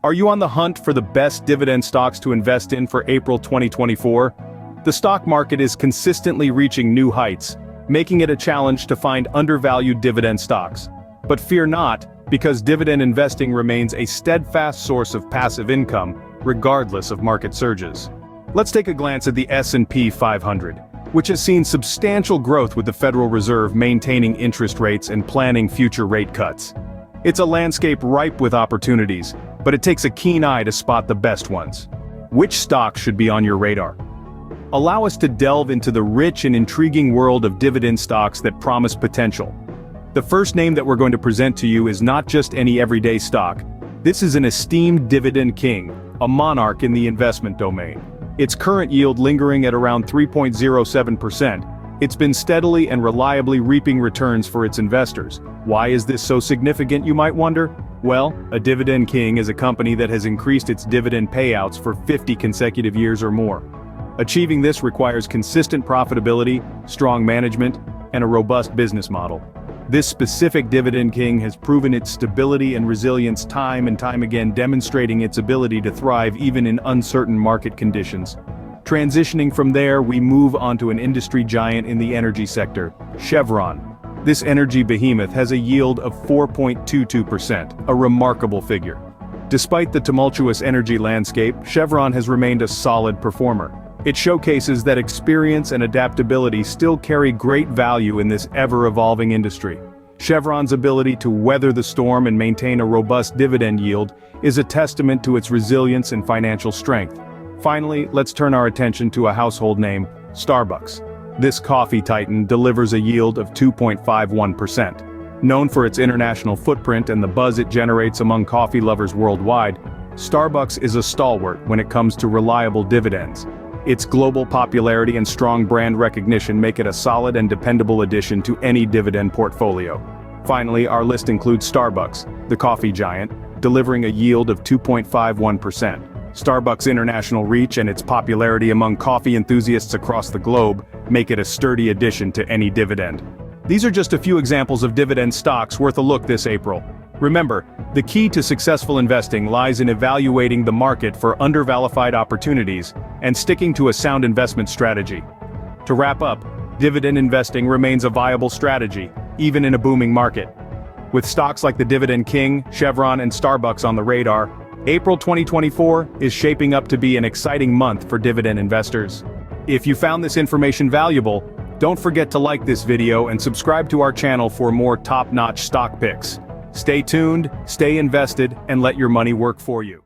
Are you on the hunt for the best dividend stocks to invest in for April 2024? The stock market is consistently reaching new heights, making it a challenge to find undervalued dividend stocks. But fear not, because dividend investing remains a steadfast source of passive income, regardless of market surges. Let's take a glance at the S&P 500, which has seen substantial growth with the Federal Reserve maintaining interest rates and planning future rate cuts. It's a landscape ripe with opportunities, but it takes a keen eye to spot the best ones. Which stocks should be on your radar? Allow us to delve into the rich and intriguing world of dividend stocks that promise potential. The first name that we're going to present to you is not just any everyday stock. This is an esteemed dividend king, a monarch in the investment domain. Its current yield lingering at around 3.07%, it's been steadily and reliably reaping returns for its investors. Why is this so significant, you might wonder? Well, a dividend king is a company that has increased its dividend payouts for 50 consecutive years or more. Achieving this requires consistent profitability, strong management, and a robust business model. This specific dividend king has proven its stability and resilience time and time again, demonstrating its ability to thrive even in uncertain market conditions. Transitioning from there, we move on to an industry giant in the energy sector, Chevron. This energy behemoth has a yield of 4.22%, a remarkable figure. Despite the tumultuous energy landscape, Chevron has remained a solid performer. It showcases that experience and adaptability still carry great value in this ever-evolving industry. Chevron's ability to weather the storm and maintain a robust dividend yield is a testament to its resilience and financial strength. Finally, let's turn our attention to a household name, Starbucks. This coffee titan delivers a yield of 2.51%. Known for its international footprint and the buzz it generates among coffee lovers worldwide, Starbucks is a stalwart when it comes to reliable dividends. Its global popularity and strong brand recognition make it a solid and dependable addition to any dividend portfolio. Finally, our list includes Starbucks, the coffee giant, delivering a yield of 2.51%. Starbucks' international reach and its popularity among coffee enthusiasts across the globe make it a sturdy addition to any dividend. These are just a few examples of dividend stocks worth a look this April. Remember, the key to successful investing lies in evaluating the market for undervalued opportunities and sticking to a sound investment strategy. To wrap up, dividend investing remains a viable strategy, even in a booming market. With stocks like the Dividend King, Chevron, and Starbucks on the radar, April 2024 is shaping up to be an exciting month for dividend investors. If you found this information valuable, don't forget to like this video and subscribe to our channel for more top-notch stock picks. Stay tuned, stay invested, and let your money work for you.